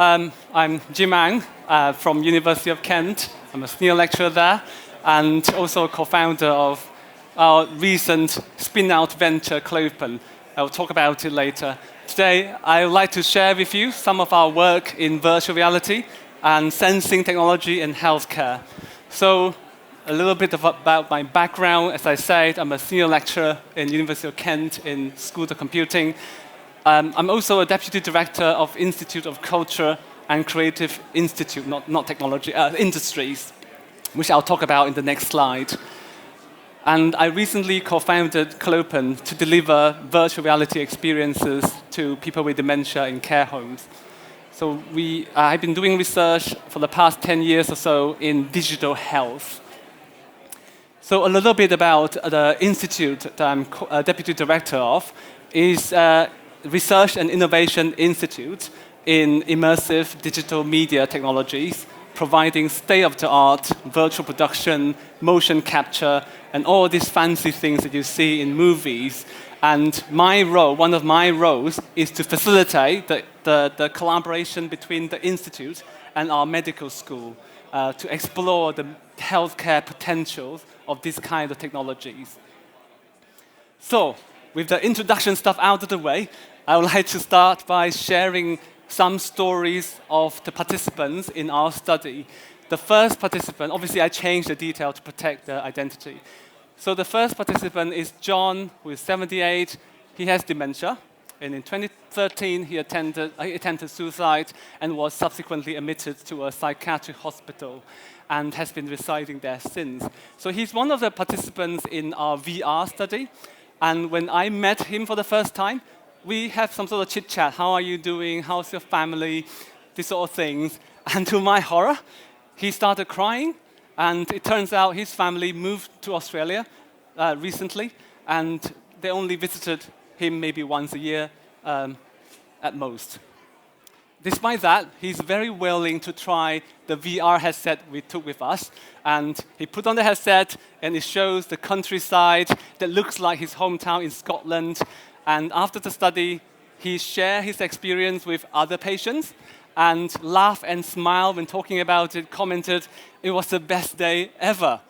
I'm Jim Ang from University of Kent. I'm a senior lecturer there and also a co-founder of our recent spin-out venture, Clopen. I'll talk about it later. Today, I would like to share with you some of our work in virtual reality and sensing technology in healthcare. So, a little bit about my background. As I said, I'm a senior lecturer in University of Kent in School of Computing. I'm also a deputy director of Institute of Culture and Creative Institute, not technology, industries, which I'll talk about in the next slide. And I recently co-founded Clopen to deliver virtual reality experiences to people with dementia in care homes. So I've been doing research for the past 10 years or so in digital health. So a little bit about the institute that I'm deputy director of is Research and Innovation Institute in immersive digital media technologies, providing state-of-the-art virtual production, motion capture, and all these fancy things that you see in movies. And my role, one of my roles, is to facilitate the collaboration between the institute and our medical school to explore the healthcare potentials of these kind of technologies. So, with the introduction stuff out of the way, I would like to start by sharing some stories of the participants in our study. The first participant, obviously I changed the detail to protect their identity. So the first participant is John, who is 78. He has dementia. And in 2013, he attempted suicide and was subsequently admitted to a psychiatric hospital and has been residing there since. So he's one of the participants in our VR study. And when I met him for the first time, we have some sort of chit-chat. How are you doing? How's your family? These sort of things. And to my horror, he started crying. And it turns out his family moved to Australia recently. And they only visited him maybe once a year at most. Despite that, he's very willing to try the VR headset we took with us. And he put on the headset, and it shows the countryside that looks like his hometown in Scotland. And after the study, he shared his experience with other patients and laughed and smiled when talking about it, commented, it was the best day ever.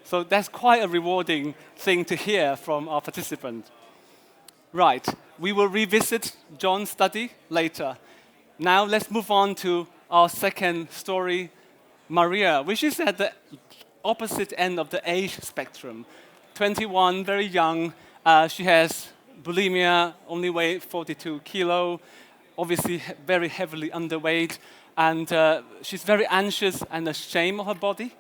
So that's quite a rewarding thing to hear from our participant. Right, we will revisit John's study later. Now let's move on to our second story, Maria, which is at the opposite end of the age spectrum. 21, very young. She has bulimia, only weight 42 kilo, obviously very heavily underweight, and she's very anxious and ashamed of her body,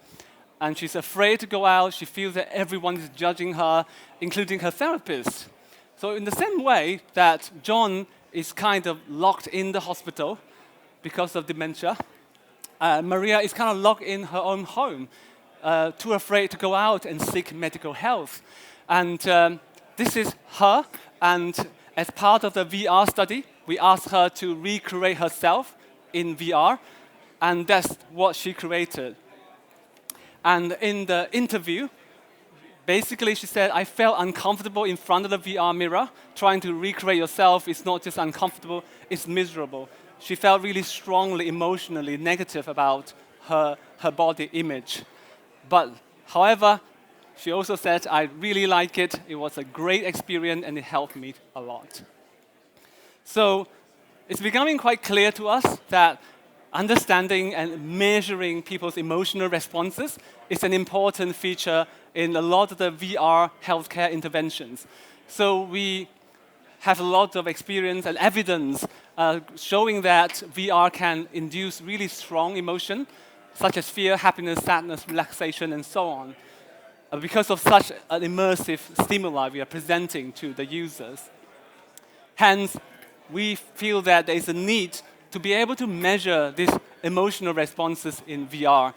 and she's afraid to go out. She feels that everyone is judging her, including her therapist. So in the same way that John is kind of locked in the hospital because of dementia, Maria is kind of locked in her own home, too afraid to go out and seek medical health. And this is her, and as part of the VR study, we asked her to recreate herself in VR, and that's what she created. And in the interview, basically she said, I felt uncomfortable in front of the VR mirror. Trying to recreate yourself is not just uncomfortable, it's miserable. She felt really strongly, emotionally negative about her body image. But, however, she also said, I really like it. It was a great experience and it helped me a lot. So it's becoming quite clear to us that understanding and measuring people's emotional responses is an important feature in a lot of the VR healthcare interventions. So we have a lot of experience and evidence showing that VR can induce really strong emotion, such as fear, happiness, sadness, relaxation, and so on, because of such an immersive stimuli we are presenting to the users. Hence, we feel that there is a need to be able to measure these emotional responses in VR.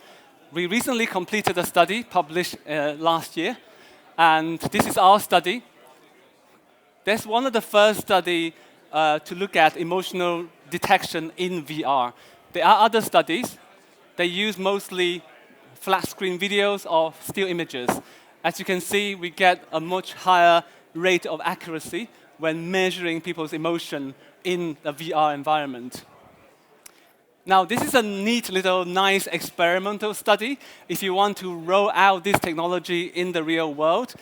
We recently completed a study published last year, and this is our study. That's one of the first studies to look at emotional detection in VR. There are other studies. They use mostly flat screen videos or still images. As you can see, we get a much higher rate of accuracy when measuring people's emotion in a VR environment. Now, this is a neat little nice experimental study. If you want to roll out this technology in the real world,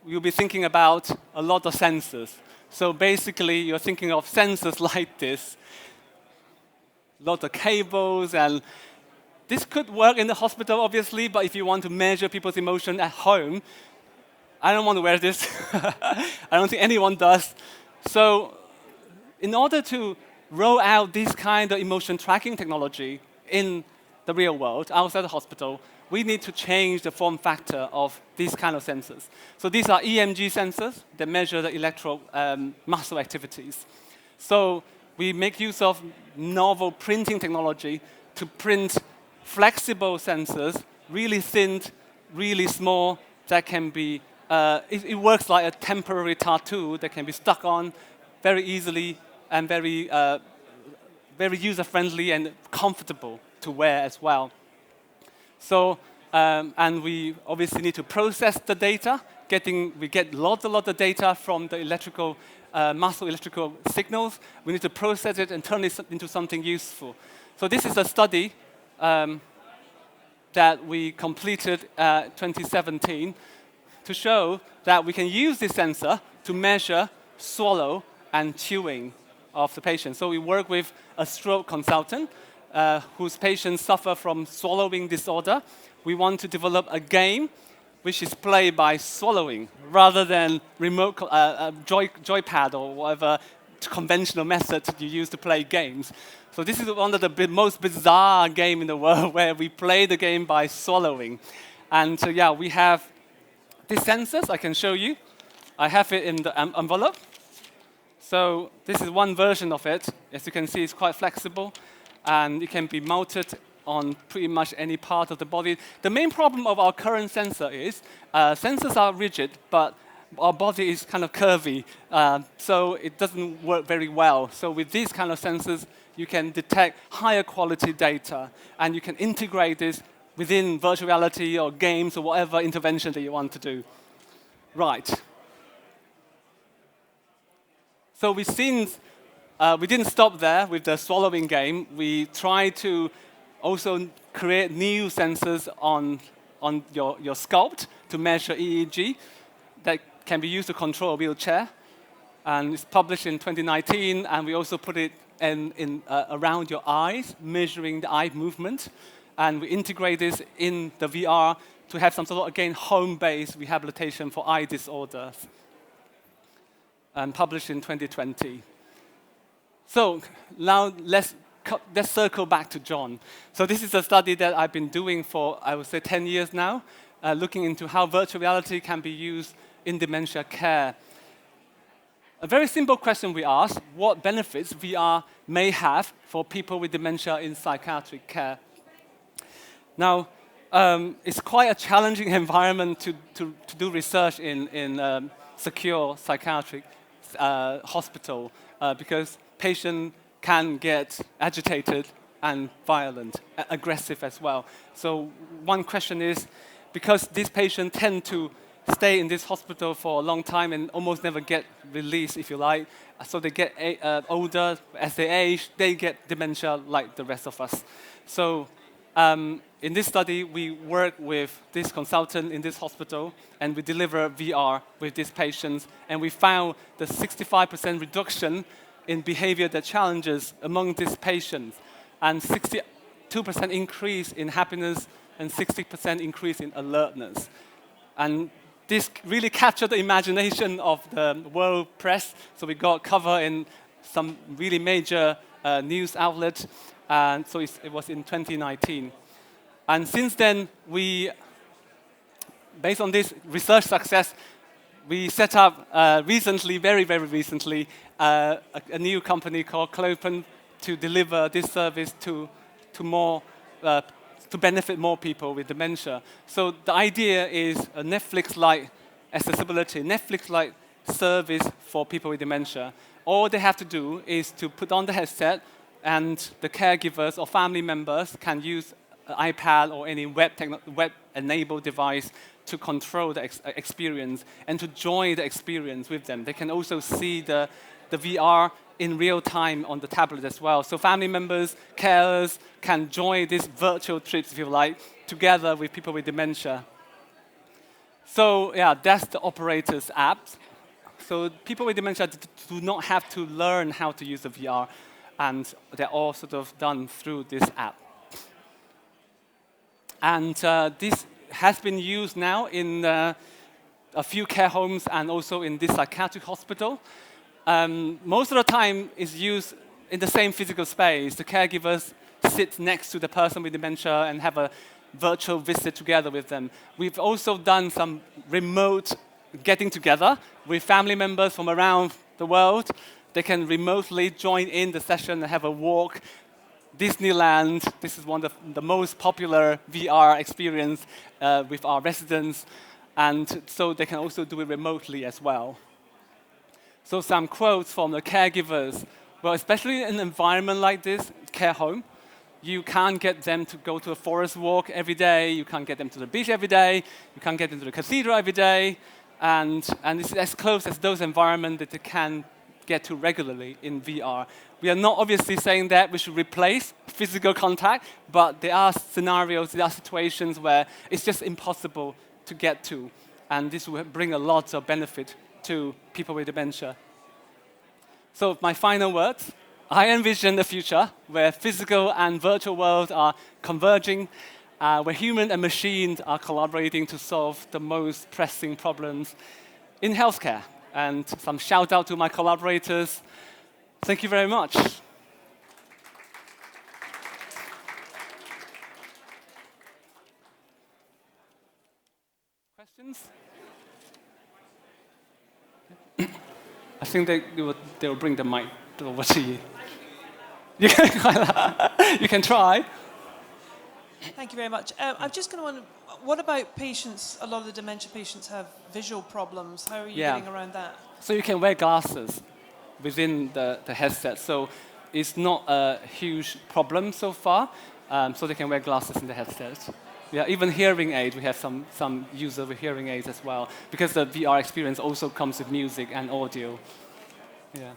you'll be thinking about a lot of sensors. So basically, you're thinking of sensors like this, a lot of cables, and this could work in the hospital, obviously, but if you want to measure people's emotion at home, I don't want to wear this. I don't think anyone does. So in order to roll out this kind of emotion tracking technology in the real world, outside the hospital, we need to change the form factor of these kind of sensors. So these are EMG sensors that measure the electro muscle activities. So we make use of novel printing technology to print flexible sensors, really thin, really small, that can be, it works like a temporary tattoo that can be stuck on very easily and very user-friendly and comfortable to wear as well. So, and we obviously need to process the data. We get lots of data from the electrical, muscle electrical signals. We need to process it and turn it into something useful. So this is a study that we completed 2017 to show that we can use this sensor to measure swallow and chewing of the patient. So we work with a stroke consultant whose patients suffer from swallowing disorder. We want to develop a game which is played by swallowing rather than remote joypad or whatever conventional method you use to play games. So this is one of the most bizarre games in the world where we play the game by swallowing. And so yeah, we have these sensors I can show you. I have it in the envelope. So this is one version of it. As you can see, it's quite flexible, and it can be mounted on pretty much any part of the body. The main problem of our current sensor is sensors are rigid, but our body is kind of curvy, so it doesn't work very well. So with these kind of sensors, you can detect higher quality data, and you can integrate this within virtual reality or games or whatever intervention that you want to do. Right. So we didn't stop there with the swallowing game. We tried to also create new sensors on your sculpt to measure EEG that can be used to control a wheelchair. And it's published in 2019, and we also put it around your eyes, measuring the eye movement. And we integrate this in the VR to have some sort of, again, home-based rehabilitation for eye disorders. And published in 2020. So now let's circle back to John. So this is a study that I've been doing for, I would say, 10 years now, looking into how virtual reality can be used in dementia care. A very simple question we asked: what benefits VR may have for people with dementia in psychiatric care? Now, it's quite a challenging environment to do research in secure psychiatric hospital because patients can get agitated and violent, aggressive as well. So one question is, because these patients tend to stay in this hospital for a long time and almost never get released, if you like, so they get older, as they age, they get dementia like the rest of us. So in this study, we work with this consultant in this hospital, and we deliver VR with these patients, and we found the 65% reduction in behavior that challenges among these patients, and 62% increase in happiness, and 60% increase in alertness. And this really captured the imagination of the world press, so we got cover in some really major news outlets, and so it was in 2019. And since then, based on this research success, we set up recently, very, very recently, a new company called Clopen to deliver this service to benefit more people with dementia. So the idea is a Netflix-like accessibility, Netflix-like service for people with dementia. All they have to do is to put on the headset, and the caregivers or family members can use an iPad or any web-enabled device to control the experience and to join the experience with them. They can also see the VR in real time on the tablet as well. So family members, carers can join these virtual trips, if you like, together with people with dementia. So yeah, that's the Operators app. So people with dementia do not have to learn how to use the VR, and they're all sort of done through this app. And this has been used now in a few care homes and also in this psychiatric hospital. Most of the time it's used in the same physical space. The caregivers sit next to the person with dementia and have a virtual visit together with them. We've also done some remote getting together with family members from around the world. They can remotely join in the session and have a walk. Disneyland, this is one of the most popular VR experience with our residents, and so they can also do it remotely as well. So some quotes from the caregivers. Well, especially in an environment like this, care home, you can't get them to go to a forest walk every day, you can't get them to the beach every day, you can't get them to the cathedral every day, and it's as close as those environments that they can get to regularly in VR. We are not obviously saying that we should replace physical contact, but there are scenarios, there are situations where it's just impossible to get to, and this will bring a lot of benefit to people with dementia. So my final words, I envision a future where physical and virtual worlds are converging, where human and machines are collaborating to solve the most pressing problems in healthcare. And some shout out to my collaborators. Thank you very much. Questions? I think they will bring the mic over to you. You can try. Thank you very much. I'm just going to wonder, what about patients? A lot of the dementia patients have visual problems. How are you getting around that? So you can wear glasses within the headset. So it's not a huge problem so far. So they can wear glasses in the headset. Yeah, even hearing aids, we have some users with hearing aids as well, because the VR experience also comes with music and audio. Yeah.